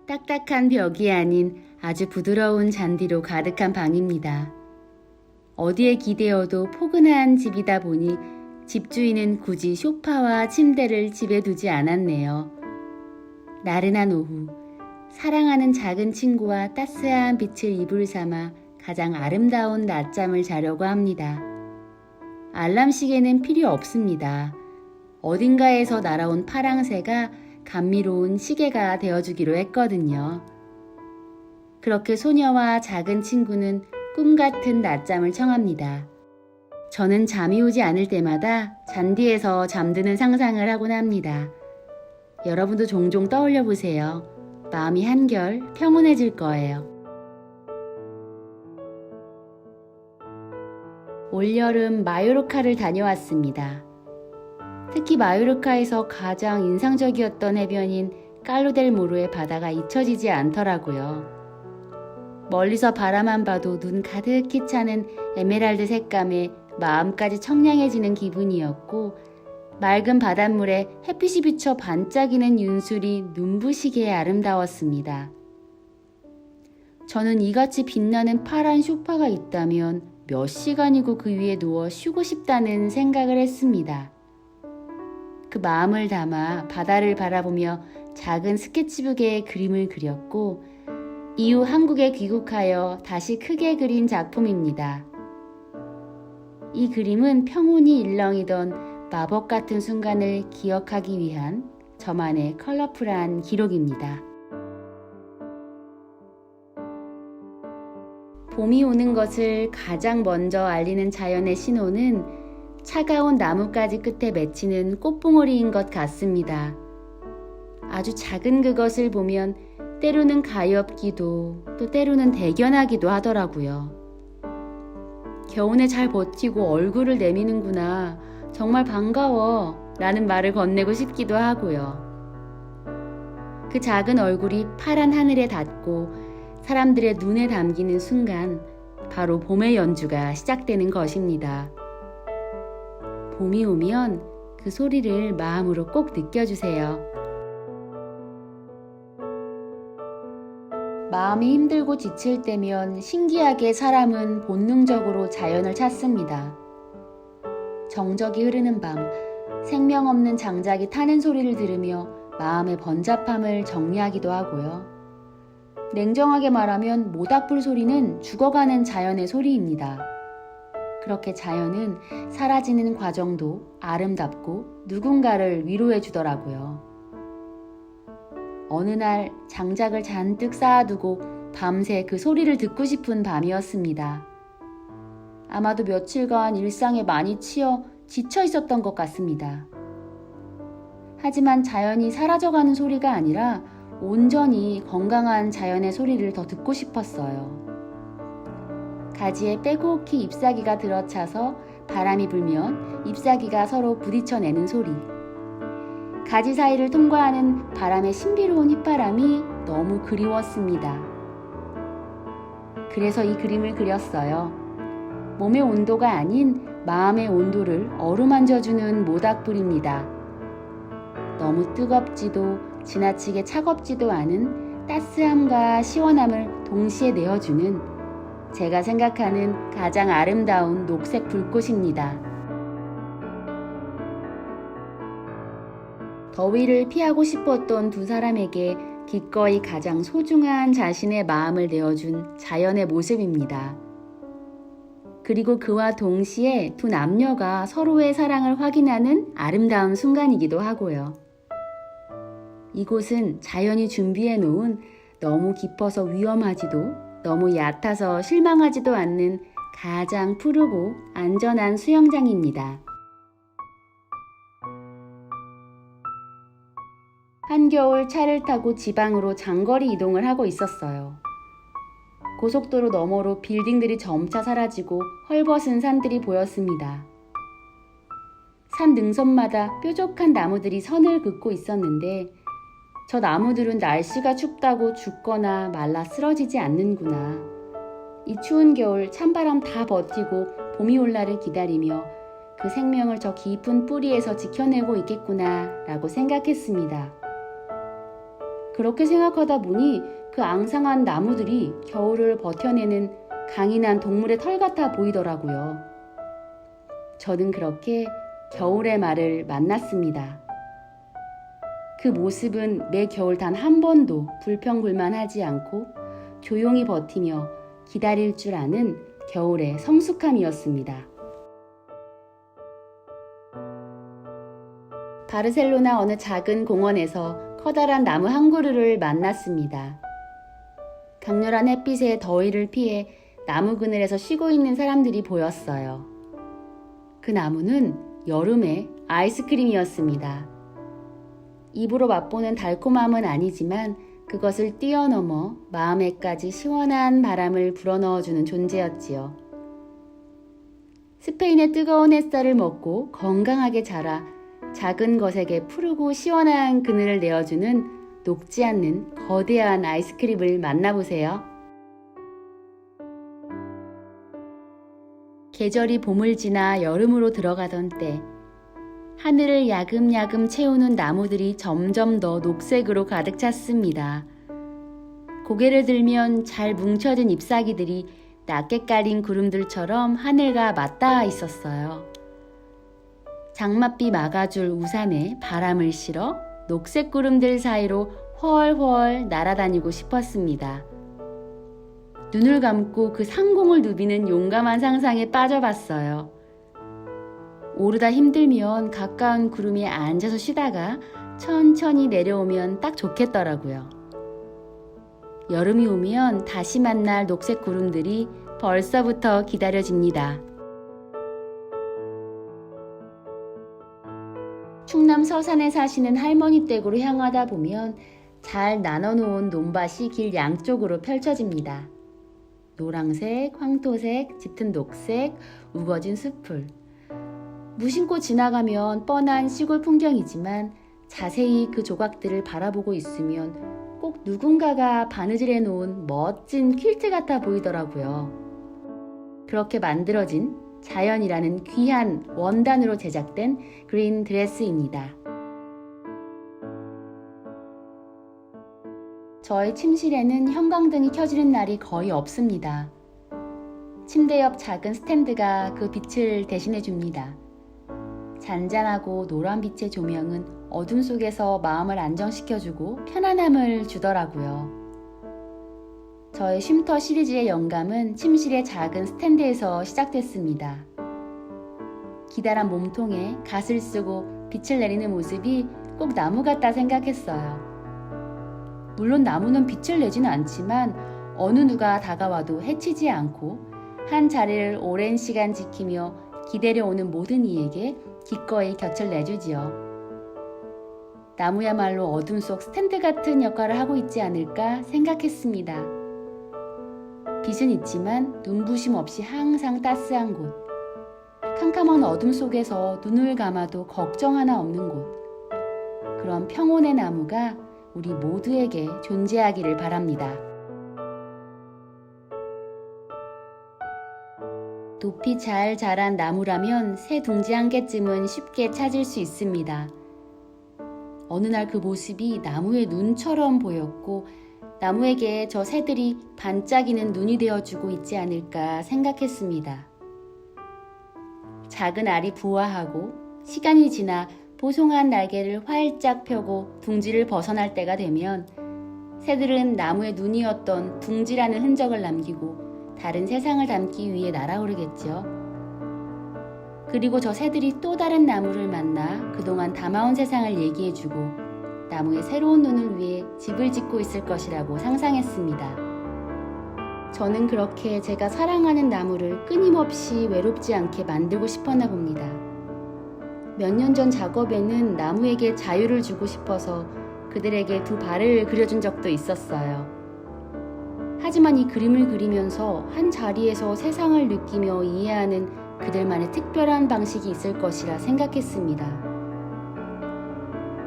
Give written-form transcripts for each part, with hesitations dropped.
딱딱한 벽이 아닌 아주 부드러운 잔디로 가득한 방입니다. 어디에 기대어도 포근한 집이다 보니 집주인은 굳이 소파와 침대를 집에 두지 않았네요. 나른한 오후, 사랑하는 작은 친구와 따스한 빛을 이불 삼아 가장 아름다운 낮잠을 자려고 합니다. 알람 시계는 필요 없습니다. 어딘가에서 날아온 파랑새가 감미로운 시계가 되어주기로 했거든요. 그렇게 소녀와 작은 친구는 꿈같은 낮잠을 청합니다. 저는 잠이 오지 않을 때마다 잔디에서 잠드는 상상을 하곤 합니다. 여러분도 종종 떠올려 보세요. 마음이 한결 평온해질 거예요. 올여름 마요르카를 다녀왔습니다. 특히 마요르카에서 가장 인상적이었던 해변인 깔로델모로의 바다가 잊혀지지 않더라고요. 멀리서 바라만 봐도 눈 가득히 차는 에메랄드 색감에 마음까지 청량해지는 기분이었고, 맑은 바닷물에 햇빛이 비쳐 반짝이는 윤술이 눈부시게 아름다웠습니다. 저는 이같이 빛나는 파란 소파가 있다면 몇 시간이고 그 위에 누워 쉬고 싶다는 생각을 했습니다. 그 마음을 담아 바다를 바라보며 작은 스케치북에 그림을 그렸고, 이후 한국에 귀국하여 다시 크게 그린 작품입니다. 이 그림은 평온이 일렁이던 마법 같은 순간을 기억하기 위한 저만의 컬러풀한 기록입니다. 봄이 오는 것을 가장 먼저 알리는 자연의 신호는 차가운 나뭇가지 끝에 맺히는 꽃봉오리인 것 같습니다. 아주 작은 그것을 보면 때로는 가엾기도 또 때로는 대견하기도 하더라고요. 겨우내 잘 버티고 얼굴을 내미는구나. 정말 반가워. 라는 말을 건네고 싶기도 하고요. 그 작은 얼굴이 파란 하늘에 닿고 사람들의 눈에 담기는 순간 바로 봄의 연주가 시작되는 것입니다. 봄이 오면 그 소리를 마음으로 꼭 느껴주세요. 마음이 힘들고 지칠 때면 신기하게 사람은 본능적으로 자연을 찾습니다. 정적이 흐르는 밤, 생명 없는 장작이 타는 소리를 들으며 마음의 번잡함을 정리하기도 하고요. 냉정하게 말하면 모닥불 소리는 죽어가는 자연의 소리입니다. 그렇게 자연은 사라지는 과정도 아름답고 누군가를 위로해 주더라고요. 어느 날 장작을 잔뜩 쌓아두고 밤새 그 소리를 듣고 싶은 밤이었습니다. 아마도 며칠간 일상에 많이 치여 지쳐 있었던 것 같습니다. 하지만 자연이 사라져가는 소리가 아니라 온전히 건강한 자연의 소리를 더 듣고 싶었어요. 가지에 빼곡히 잎사귀가 들어차서 바람이 불면 잎사귀가 서로 부딪혀내는 소리. 가지 사이를 통과하는 바람의 신비로운 휘바람이 너무 그리웠습니다. 그래서 이 그림을 그렸어요. 몸의 온도가 아닌 마음의 온도를 어루만져주는 모닥불입니다. 너무 뜨겁지도 지나치게 차갑지도 않은 따스함과 시원함을 동시에 내어주는 제가 생각하는 가장 아름다운 녹색 불꽃입니다. 더위를 피하고 싶었던 두 사람에게 기꺼이 가장 소중한 자신의 마음을 내어준 자연의 모습입니다. 그리고 그와 동시에 두 남녀가 서로의 사랑을 확인하는 아름다운 순간이기도 하고요. 이곳은 자연이 준비해 놓은 너무 깊어서 위험하지도 너무 얕아서 실망하지도 않는 가장 푸르고 안전한 수영장입니다. 한겨울 차를 타고 지방으로 장거리 이동을 하고 있었어요. 고속도로 너머로 빌딩들이 점차 사라지고 헐벗은 산들이 보였습니다. 산 능선마다 뾰족한 나무들이 선을 긋고 있었는데 저 나무들은 날씨가 춥다고 죽거나 말라 쓰러지지 않는구나. 이 추운 겨울 찬바람 다 버티고 봄이 올 날을 기다리며 그 생명을 저 깊은 뿌리에서 지켜내고 있겠구나 라고 생각했습니다. 그렇게 생각하다 보니 그 앙상한 나무들이 겨울을 버텨내는 강인한 동물의 털 같아 보이더라고요. 저는 그렇게 겨울의 말을 만났습니다. 그 모습은 매 겨울 단 한 번도 불평불만하지 않고 조용히 버티며 기다릴 줄 아는 겨울의 성숙함이었습니다. 바르셀로나 어느 작은 공원에서 커다란 나무 한 그루를 만났습니다. 강렬한 햇빛에 더위를 피해 나무 그늘에서 쉬고 있는 사람들이 보였어요. 그 나무는 여름의 아이스크림이었습니다. 입으로 맛보는 달콤함은 아니지만 그것을 뛰어넘어 마음에까지 시원한 바람을 불어넣어주는 존재였지요. 스페인의 뜨거운 햇살을 먹고 건강하게 자라 작은 것에게 푸르고 시원한 그늘을 내어주는 녹지 않는 거대한 아이스크림을 만나보세요. 계절이 봄을 지나 여름으로 들어가던 때 하늘을 야금야금 채우는 나무들이 점점 더 녹색으로 가득 찼습니다. 고개를 들면 잘 뭉쳐진 잎사귀들이 낮게 깔린 구름들처럼 하늘과 맞닿아 있었어요. 장맛비 막아줄 우산에 바람을 실어 녹색 구름들 사이로 훨훨 날아다니고 싶었습니다. 눈을 감고 그 상공을 누비는 용감한 상상에 빠져봤어요. 오르다 힘들면 가까운 구름에 앉아서 쉬다가 천천히 내려오면 딱 좋겠더라고요. 여름이 오면 다시 만날 녹색 구름들이 벌써부터 기다려집니다. 충남 서산에 사시는 할머니 댁으로 향하다 보면 잘 나눠놓은 논밭이 길 양쪽으로 펼쳐집니다. 노랑색, 황토색, 짙은 녹색, 우거진 숲을 무심코 지나가면 뻔한 시골 풍경이지만 자세히 그 조각들을 바라보고 있으면 꼭 누군가가 바느질해 놓은 멋진 퀼트 같아 보이더라고요. 그렇게 만들어진 자연이라는 귀한 원단으로 제작된 그린 드레스입니다. 저의 침실에는 형광등이 켜지는 날이 거의 없습니다. 침대 옆 작은 스탠드가 그 빛을 대신해 줍니다. 잔잔하고 노란빛의 조명은 어둠 속에서 마음을 안정시켜주고 편안함을 주더라고요. 저의 쉼터 시리즈의 영감은 침실의 작은 스탠드에서 시작됐습니다. 기다란 몸통에 갓을 쓰고 빛을 내리는 모습이 꼭 나무 같다 생각했어요. 물론 나무는 빛을 내지는 않지만 어느 누가 다가와도 해치지 않고 한 자리를 오랜 시간 지키며 기다려 오는 모든 이에게 기꺼이 곁을 내주지요. 나무야말로 어둠 속 스탠드 같은 역할을 하고 있지 않을까 생각했습니다. 빛은 있지만 눈부심 없이 항상 따스한 곳, 캄캄한 어둠 속에서 눈을 감아도 걱정 하나 없는 곳, 그런 평온의 나무가 우리 모두에게 존재하기를 바랍니다. 높이 잘 자란 나무라면 새 둥지 한 개쯤은 쉽게 찾을 수 있습니다. 어느 날 그 모습이 나무의 눈처럼 보였고 나무에게 저 새들이 반짝이는 눈이 되어주고 있지 않을까 생각했습니다. 작은 알이 부화하고 시간이 지나 보송한 날개를 활짝 펴고 둥지를 벗어날 때가 되면 새들은 나무의 눈이었던 둥지라는 흔적을 남기고 다른 세상을 담기 위해 날아오르겠죠. 그리고 저 새들이 또 다른 나무를 만나 그동안 담아온 세상을 얘기해주고 나무의 새로운 눈을 위해 집을 짓고 있을 것이라고 상상했습니다. 저는 그렇게 제가 사랑하는 나무를 끊임없이 외롭지 않게 만들고 싶었나 봅니다. 몇 년 전 작업에는 나무에게 자유를 주고 싶어서 그들에게 두 발을 그려준 적도 있었어요. 하지만 이 그림을 그리면서 한 자리에서 세상을 느끼며 이해하는 그들만의 특별한 방식이 있을 것이라 생각했습니다.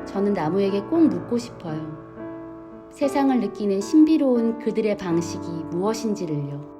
저는 나무에게 꼭 묻고 싶어요. 세상을 느끼는 신비로운 그들의 방식이 무엇인지를요.